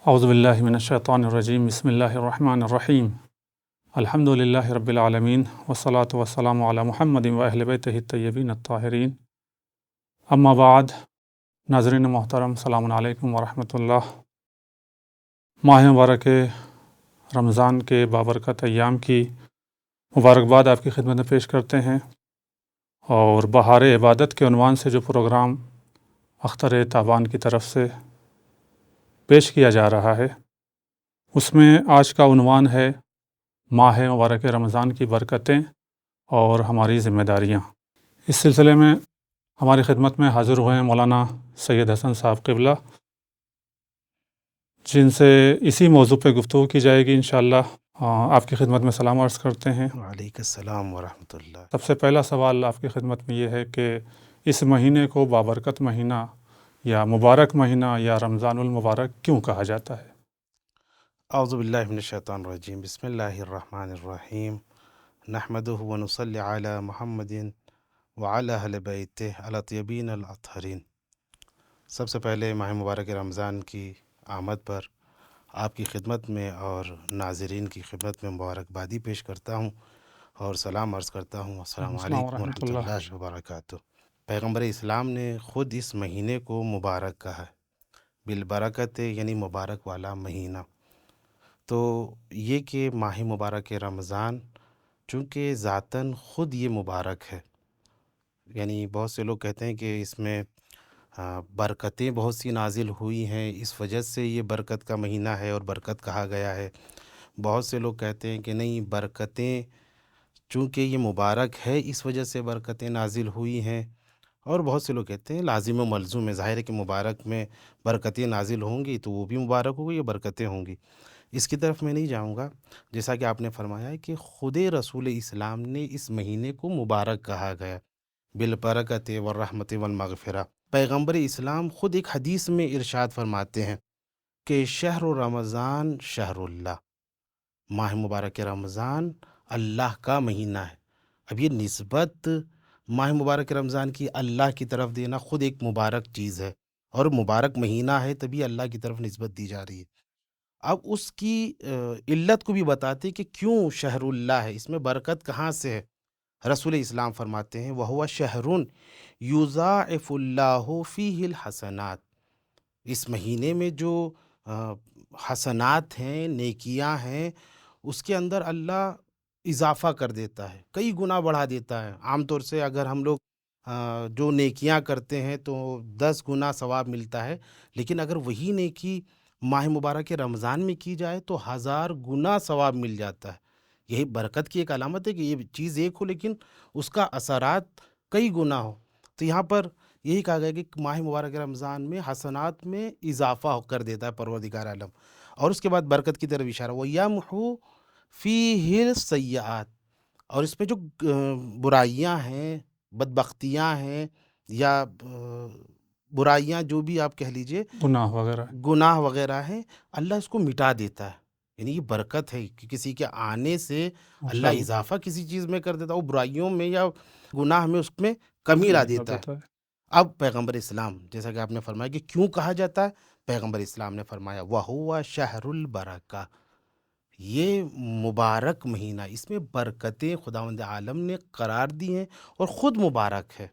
اعوذ باللہ من الشیطان الرجیم بسم اللہ الرحمن الرحیم الحمد للہ رب العالمین والصلاة والسلام علی محمد و اہل بیتہ الطیبین الطاہرین اما بعد۔ ناظرین محترم، السلام علیکم ورحمۃ اللہ۔ ماہ مبارک رمضان کے بابرکت ایام کی مبارکباد آپ کی خدمت میں پیش کرتے ہیں، اور بہار عبادت کے عنوان سے جو پروگرام اختر تابان کی طرف سے پیش کیا جا رہا ہے، اس میں آج کا عنوان ہے ماہ مبارک رمضان کی برکتیں اور ہماری ذمہ داریاں۔ اس سلسلے میں ہماری خدمت میں حاضر ہوئے ہیں مولانا سید حسن صاحب قبلہ، جن سے اسی موضوع پہ گفتگو کی جائے گی انشاءاللہ۔ آپ کی خدمت میں سلام عرض کرتے ہیں۔ وعلیکم السلام ورحمۃ اللہ۔ سب سے پہلا سوال آپ کی خدمت میں یہ ہے کہ اس مہینے کو بابرکت مہینہ یا مبارک مہینہ یا رمضان المبارک کیوں کہا جاتا ہے؟ اعوذ باللہ من الشیطان الرجیم، بسم اللہ الرحمن الرحیم، نحمدہ ونصلی علی محمد وعلی اہل بیتہ الطیبین الاطہرین۔ سب سے پہلے ماہ مبارک رمضان کی آمد پر آپ کی خدمت میں اور ناظرین کی خدمت میں مبارکبادی پیش کرتا ہوں اور سلام عرض کرتا ہوں، السلام علیکم ورحمۃ اللہ وبرکاتہ۔ پیغمبر اسلام نے خود اس مہینے کو مبارک کہا ہے، بالبرکت یعنی مبارک والا مہینہ۔ تو یہ کہ ماہ مبارک رمضان چونکہ ذاتاً خود یہ مبارک ہے، یعنی بہت سے لوگ کہتے ہیں کہ اس میں برکتیں بہت سی نازل ہوئی ہیں، اس وجہ سے یہ برکت کا مہینہ ہے اور برکت کہا گیا ہے۔ بہت سے لوگ کہتے ہیں کہ نہیں، برکتیں چونکہ یہ مبارک ہے اس وجہ سے برکتیں نازل ہوئی ہیں، اور بہت سے لوگ کہتے ہیں لازم و ملزوم ہے، ظاہر ہے کہ مبارک میں برکتیں نازل ہوں گی تو وہ بھی مبارک ہوگی، یہ برکتیں ہوں گی۔ اس کی طرف میں نہیں جاؤں گا، جیسا کہ آپ نے فرمایا ہے کہ خود رسول اسلام نے اس مہینے کو مبارک کہا گیا، بالبرکت والرحمت والمغفرہ۔ پیغمبر اسلام خود ایک حدیث میں ارشاد فرماتے ہیں کہ شہر رمضان شہر اللہ، ماہ مبارک رمضان اللہ کا مہینہ ہے۔ اب یہ نسبت ماہ مبارک رمضان کی اللہ کی طرف دینا خود ایک مبارک چیز ہے، اور مبارک مہینہ ہے تبھی اللہ کی طرف نسبت دی جا رہی ہے۔ اب اس کی علت کو بھی بتاتے کہ کیوں شہر اللہ ہے، اس میں برکت کہاں سے ہے۔ رسول اسلام فرماتے ہیں وَهُوَ شَهْرٌ يُضَاعِفُ اللَّهُ فِيهِ الْحَسَنَاتِ، اس مہینے میں جو حسنات ہیں، نیکیاں ہیں، اس کے اندر اللہ اضافہ کر دیتا ہے، کئی گنا بڑھا دیتا ہے۔ عام طور سے اگر ہم لوگ جو نیکیاں کرتے ہیں تو 10 گنا ثواب ملتا ہے، لیکن اگر وہی نیکی ماہ مبارک رمضان میں کی جائے تو 1000 گنا ثواب مل جاتا ہے۔ یہی برکت کی ایک علامت ہے کہ یہ چیز ایک ہو لیکن اس کا اثرات کئی گنا ہو۔ تو یہاں پر یہی کہا گیا کہ ماہ مبارک رمضان میں حسنات میں اضافہ کر دیتا ہے پروردگار عالم، اور اس کے بعد برکت کی طرف اشارہ وَيَمْحُو فِيهِ السَّيِّئَاتِ، اور اس میں جو برائیاں ہیں، بدبختیاں ہیں، یا برائیاں جو بھی آپ کہہ لیجئے، گناہ وغیرہ ہیں، اللہ اس کو مٹا دیتا ہے۔ یعنی یہ برکت ہے کہ کسی کے آنے سے اللہ اضافہ کسی چیز میں کر دیتا ہے، وہ برائیوں میں یا گناہ میں اس میں کمی لا دیتا ہے۔ اب پیغمبر اسلام، جیسا کہ آپ نے فرمایا کہ کیوں کہا جاتا ہے، پیغمبر اسلام نے فرمایا وَهُوَ شَهْرُ الْبَرَکَةِ، یہ مبارک مہینہ، اس میں برکتیں خداوند عالم نے قرار دی ہیں اور خود مبارک ہے۔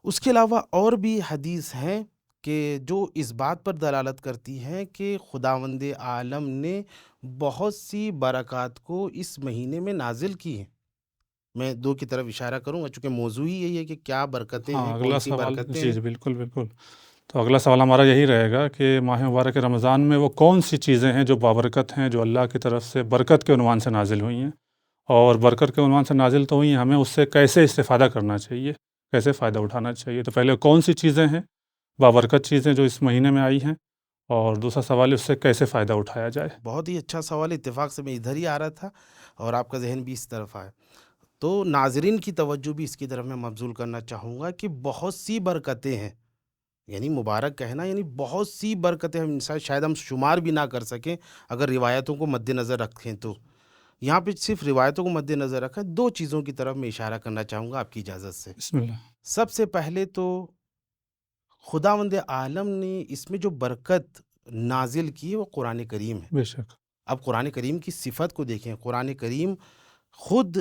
اس کے علاوہ اور بھی حدیث ہیں کہ جو اس بات پر دلالت کرتی ہیں کہ خداوند عالم نے بہت سی برکات کو اس مہینے میں نازل کی ہیں۔ میں دو کی طرف اشارہ کروں گا چونکہ موضوع ہی یہی ہے کہ کیا برکتیں ہیں، کون سی برکتیں ہیں۔ جی بالکل بالکل۔ تو اگلا سوال ہمارا یہی رہے گا کہ ماہ مبارک رمضان میں وہ کون سی چیزیں ہیں جو بابرکت ہیں، جو اللہ کی طرف سے برکت کے عنوان سے نازل ہوئی ہیں، اور برکت کے عنوان سے نازل تو ہوئی ہیں، ہمیں اس سے کیسے استفادہ کرنا چاہیے، کیسے فائدہ اٹھانا چاہیے؟ تو پہلے کون سی چیزیں ہیں بابرکت چیزیں جو اس مہینے میں آئی ہیں، اور دوسرا سوال اس سے کیسے فائدہ اٹھایا جائے؟ بہت ہی اچھا سوال، اتفاق سے میں ادھر ہی آ رہا تھا اور آپ کا ذہن بھی اس طرف آیا، تو ناظرین کی توجہ بھی اس کی طرف میں مبذول کرنا چاہوں گا کہ بہت سی برکتیں ہیں، یعنی مبارک کہنا یعنی بہت سی برکتیں ہم شاید ہم شمار بھی نہ کر سکیں اگر روایتوں کو مد نظر رکھیں۔ تو یہاں پہ صرف روایتوں کو مد نظر رکھیں، دو چیزوں کی طرف میں اشارہ کرنا چاہوں گا آپ کی اجازت سے۔ بسم اللہ۔ سب سے پہلے تو خداوند عالم نے اس میں جو برکت نازل کی وہ قرآن کریم ہے۔ بے شک اب قرآن کریم کی صفت کو دیکھیں، قرآن کریم خود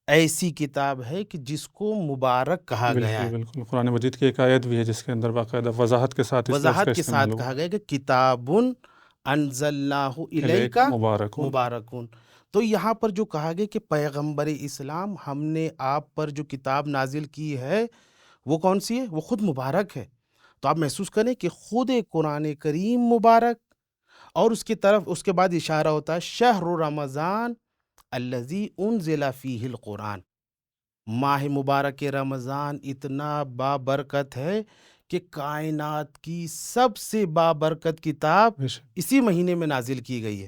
ایسی کتاب ہے کہ جس کو مبارک کہا گیا ہے۔ بالکل قرآن مجید کی ایک آیت بھی ہے جس کے اندر باقاعدہ وضاحت کے ساتھ اس لفظ کا وضاحت کے استعمال ساتھ ہوا، کہا گیا کہ کتاب انزلناہ الیک مبارک مبارکون۔ تو یہاں پر جو کہا گیا کہ پیغمبر اسلام ہم نے آپ پر جو کتاب نازل کی ہے وہ کون سی ہے؟ وہ خود مبارک ہے۔ تو آپ محسوس کریں کہ خود قرآن کریم مبارک، اور اس کی طرف اس کے بعد اشارہ ہوتا ہے شہر رمضان الذی انزل فیہ القرآن، ماہ مبارک رمضان اتنا بابرکت ہے کہ کائنات کی سب سے بابرکت کتاب بے شک اسی مہینے میں نازل کی گئی ہے۔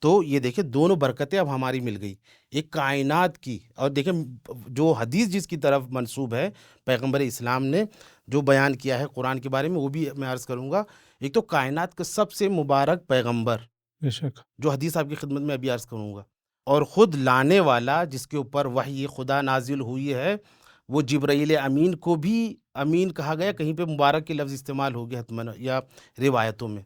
تو یہ دیکھیں دونوں برکتیں اب ہماری مل گئی، ایک کائنات کی، اور دیکھیں جو حدیث جس کی طرف منسوب ہے پیغمبر اسلام نے جو بیان کیا ہے قرآن کے بارے میں، وہ بھی میں عرض کروں گا۔ ایک تو کائنات کا سب سے مبارک پیغمبر، بے شک جو حدیث آپ کی خدمت میں ابھی عرض کروں گا، اور خود لانے والا جس کے اوپر وحی خدا نازل ہوئی ہے، وہ جبرائیل امین کو بھی امین کہا گیا، کہیں پہ مبارک کے لفظ استعمال ہو گیا حتماً یا روایتوں میں،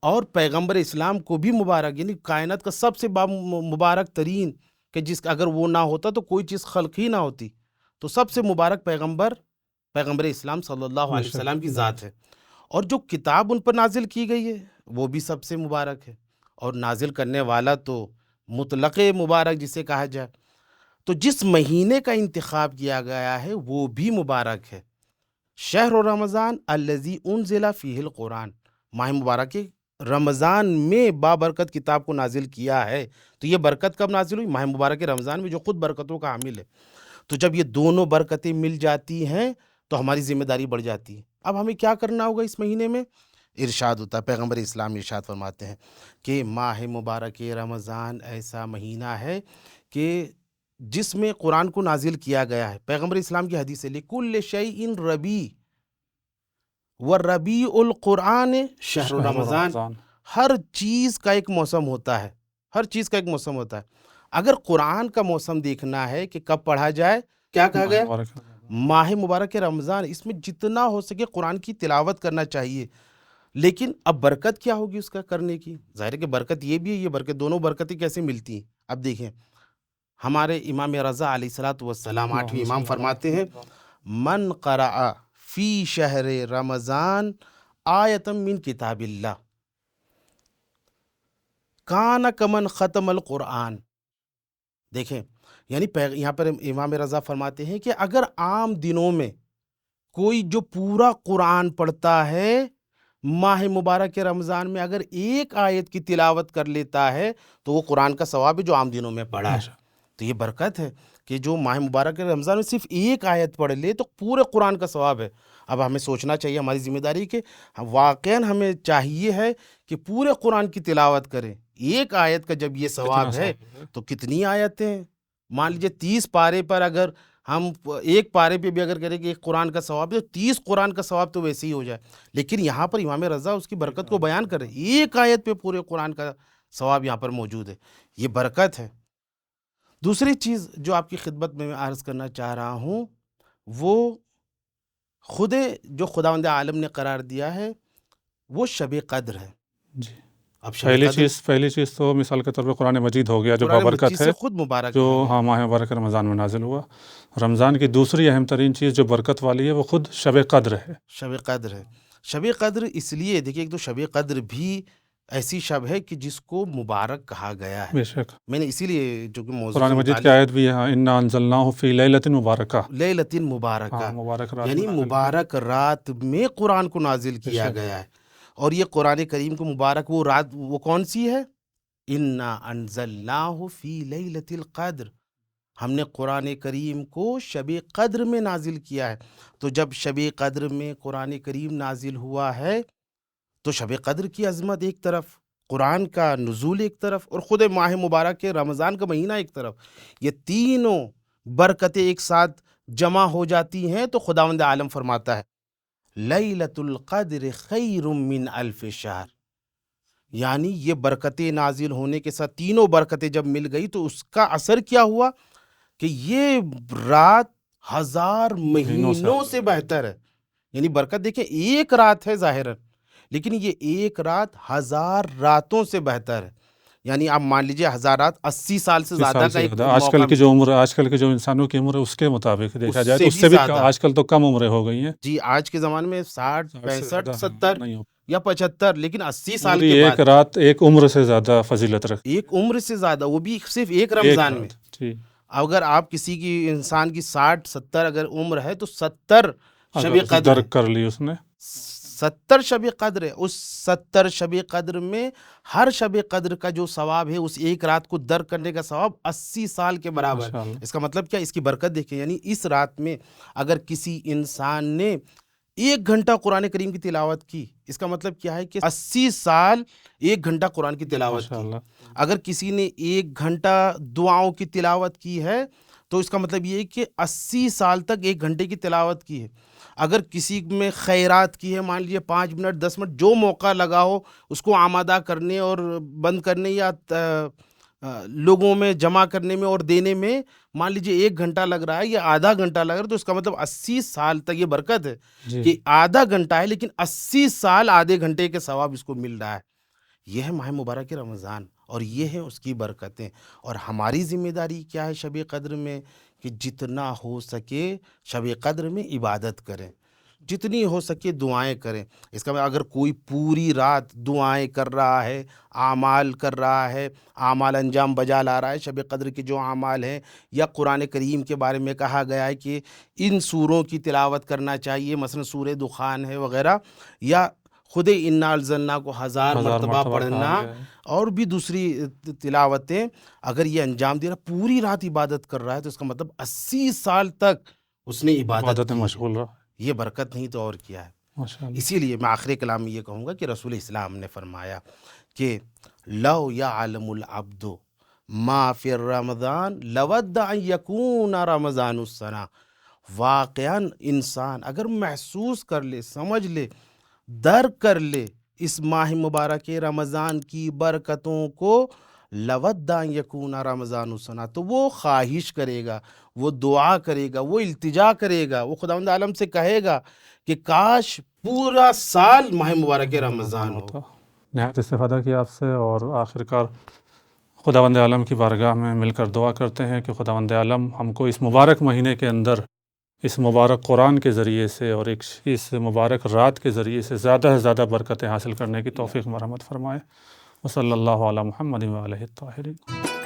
اور پیغمبر اسلام کو بھی مبارک، یعنی کائنات کا سب سے مبارک ترین، کہ جس اگر وہ نہ ہوتا تو کوئی چیز خلق ہی نہ ہوتی، تو سب سے مبارک پیغمبر اسلام صلی اللہ علیہ وسلم کی ذات ہے۔ اور جو کتاب ان پر نازل کی گئی ہے وہ بھی سب سے مبارک ہے، اور نازل کرنے والا تو مطلق مبارک جسے کہا جائے۔ تو جس مہینے کا انتخاب کیا گیا ہے وہ بھی مبارک ہے، شہر رمضان الذی انزل فیہ القرآن، ماہ مبارک رمضان میں بابرکت کتاب کو نازل کیا ہے۔ تو یہ برکت کب نازل ہوئی؟ ماہ مبارک رمضان میں، جو خود برکتوں کا حامل ہے۔ تو جب یہ دونوں برکتیں مل جاتی ہیں تو ہماری ذمہ داری بڑھ جاتی ہے۔ اب ہمیں کیا کرنا ہوگا اس مہینے میں؟ ارشاد ہوتا ہے، پیغمبر اسلام ارشاد فرماتے ہیں کہ ماہ مبارک رمضان ایسا مہینہ ہے کہ جس میں قرآن کو نازل کیا گیا ہے۔ پیغمبر اسلام کی حدیث ہے لِكُلِّ شَيْءٍ رَبِيعٌ وَالرَّبِيعُ الْقُرْآنِ شہر رمضان۔ ہر چیز کا ایک موسم ہوتا ہے، ہر چیز کا ایک موسم ہوتا ہے۔ اگر قرآن کا موسم دیکھنا ہے کہ کب پڑھا جائے، کیا کہا گیا؟ ماہ مبارک رمضان، اس میں جتنا ہو سکے قرآن کی تلاوت کرنا چاہیے۔ لیکن اب برکت کیا ہوگی اس کا کرنے کی؟ ظاہر ہے کہ برکت یہ بھی ہے، یہ برکت دونوں برکتیں کیسے ملتی ہیں؟ اب دیکھیں ہمارے امام رضا علیہ الصلوۃ والسلام 8ویں امام فرماتے ہیں من قرأ فی شہر رمضان آیۃ من کتاب اللہ کان کمن ختم القرآن۔ دیکھیں یعنی یہاں پر امام رضا فرماتے ہیں کہ اگر عام دنوں میں کوئی جو پورا قرآن پڑھتا ہے، ماہ مبارک رمضان میں اگر ایک آیت کی تلاوت کر لیتا ہے تو وہ قرآن کا ثواب ہے جو عام دنوں میں پڑھا ہے۔ تو یہ برکت ہے کہ جو ماہ مبارک رمضان میں صرف ایک آیت پڑھ لے تو پورے قرآن کا ثواب ہے۔ اب ہمیں سوچنا چاہیے، ہماری ذمہ داری کہ واقعاً ہمیں چاہیے ہے کہ پورے قرآن کی تلاوت کریں۔ ایک آیت کا جب یہ ثواب ہے تو کتنی آیتیں ہیں؟ مان لیجیے 30 پارے پر اگر ہم ایک پارے پہ بھی اگر کریں کہ ایک قرآن کا ثواب ہے تو 30 قرآن کا ثواب تو ویسے ہی ہو جائے۔ لیکن یہاں پر امام رضا اس کی برکت کو بیان کر رہے ہیں، ایک آیت پہ پورے قرآن کا ثواب یہاں پر موجود ہے، یہ برکت ہے۔ دوسری چیز جو آپ کی خدمت میں عرض کرنا چاہ رہا ہوں، وہ خود جو خداوند عالم نے قرار دیا ہے وہ شب قدر ہے۔ جی، اب پہلی چیز تو مثال کے طور پہ قرآن مجید ہو گیا جو قرآن بابرکت مجید ہے، سے خود مبارک جو ہے۔ ماہ مبارک رمضان میں نازل ہوا۔ رمضان کی دوسری اہم ترین چیز جو برکت والی ہے وہ خود شب قدر ہے۔ شب قدر ہے۔ شب قدر اس لیے دیکھیے، ایک تو شب قدر بھی ایسی شب ہے کہ جس کو مبارک کہا گیا ہے۔ بے شک میں نے اسی لیے جو کہ موضوع قرآن مجید کی آیت بھی ہے انا انزلناہ فی لیلۃ مبارکہ، لیلۃ مبارکہ، مبارک رات یعنی مبارک رات میں قرآن کو نازل کیا گیا ہے۔ اور یہ قرآن کریم کو مبارک وہ رات وہ کون سی ہے؟ انا انزلناہ فی لیلۃ القدر، ہم نے قرآن کریم کو شب قدر میں نازل کیا ہے۔ تو جب شب قدر میں قرآن کریم نازل ہوا ہے تو شب قدر کی عظمت ایک طرف، قرآن کا نزول ایک طرف، اور خود ماہ مبارک کے رمضان کا مہینہ ایک طرف، یہ تینوں برکتیں ایک ساتھ جمع ہو جاتی ہیں تو خداوند عالم فرماتا ہے لیلۃ القدر خیر من الف شہر، یعنی یہ برکتیں نازل ہونے کے ساتھ تینوں برکتیں جب مل گئی تو اس کا اثر کیا ہوا کہ یہ رات 1000 مہینوں سے بہتر ہے۔ یعنی برکت دیکھیں ایک رات ہے ظاہراً، لیکن یہ ایک رات 1000 راتوں سے بہتر ہے. یعنی آپ مان لیجیے 1000 رات 80 سال سے زیادہ کا ایک آج کل موقع کی جو عمر ہے، آج کل کے جو انسانوں کی عمر ہے اس کے مطابق دیکھا جائے تو اس سے بھی آج کل تو کم عمریں ہو گئی ہیں. جی آج کے زمانے میں 60 65 70 یا 75، لیکن 80 سال پوری کے ایک بعد رات ایک عمر سے زیادہ فضیلت رکھتی، ایک عمر سے زیادہ، وہ بھی صرف ایک رمضان میں. جی اگر آپ کسی کی انسان کی 60 70 اگر عمر ہے تو 70 شب قدر درک کر لی اس نے. 70 شب قدر ہے. اس 70 شب قدر میں ہر شب قدر کا جو ثواب ہے اس ایک رات کو درک کرنے کا ثواب 80 سال کے برابر. اس کا مطلب کیا؟ اس کی برکت دیکھیں. یعنی اس رات میں اگر کسی انسان نے 1 گھنٹہ قرآن کریم کی تلاوت کی، اس کا مطلب کیا ہے کہ 80 سال 1 گھنٹہ قرآن کی تلاوت کی. اگر کسی نے 1 گھنٹہ دعاؤں کی تلاوت کی ہے تو اس کا مطلب یہ ہے کہ 80 سال تک 1 گھنٹے کی تلاوت کی ہے. اگر کسی میں خیرات کی ہے، مان لیجیے 5 منٹ 10 منٹ جو موقع لگا ہو اس کو آمادہ کرنے اور بند کرنے یا لوگوں میں جمع کرنے میں اور دینے میں مان لیجیے 1 گھنٹہ لگ رہا ہے یا آدھا گھنٹہ لگ رہا ہے، تو اس کا مطلب 80 سال تک یہ برکت ہے کہ آدھا گھنٹہ ہے لیکن 80 سال آدھے گھنٹے کے ثواب اس کو مل رہا ہے. یہ ہے ماہ مبارک رمضان اور یہ ہیں اس کی برکتیں. اور ہماری ذمہ داری کیا ہے شب قدر میں؟ کہ جتنا ہو سکے شب قدر میں عبادت کریں، جتنی ہو سکے دعائیں کریں. اس کا اگر کوئی پوری رات دعائیں کر رہا ہے، اعمال کر رہا ہے، اعمال انجام بجا لا رہا ہے، شب قدر کے جو اعمال ہیں یا قرآن کریم کے بارے میں کہا گیا ہے کہ ان سوروں کی تلاوت کرنا چاہیے، مثلا سورہ دخان ہے وغیرہ، یا خود انا انزلنا کو 1000 مرتبہ پڑھنا اور بھی دوسری تلاوتیں، اگر یہ انجام دے رہا پوری رات عبادت کر رہا ہے تو اس کا مطلب 80 سال تک اس نے عبادت مشغول رہا. یہ برکت نہیں تو اور کیا ہے. اسی لیے میں آخری کلام میں یہ کہوں گا کہ رسول اسلام نے فرمایا کہ لو یعلم العبد ما فی رمضان لود ان یکون رمضان السنہ. واقعاً انسان اگر محسوس کر لے، سمجھ لے، درک کر لے اس ماہ مبارک رمضان کی برکتوں کو، لود ان یکون رمضان السنہ، تو وہ خواہش کرے گا، وہ دعا کرے گا، وہ التجا کرے گا، وہ خداوند عالم سے کہے گا کہ کاش پورا سال ماہ مبارک رمضان ہو. نہایت استفادہ کیا آپ سے، اور آخرکار خداوند عالم کی بارگاہ میں مل کر دعا کرتے ہیں کہ خداوند عالم ہم کو اس مبارک مہینے کے اندر اس مبارک قرآن کے ذریعے سے اور اس مبارک رات کے ذریعے سے زیادہ سے زیادہ برکتیں حاصل کرنے کی توفیق مرحمت فرمائے. وصلی اللہ علی محمد و آلہ الطاہرین.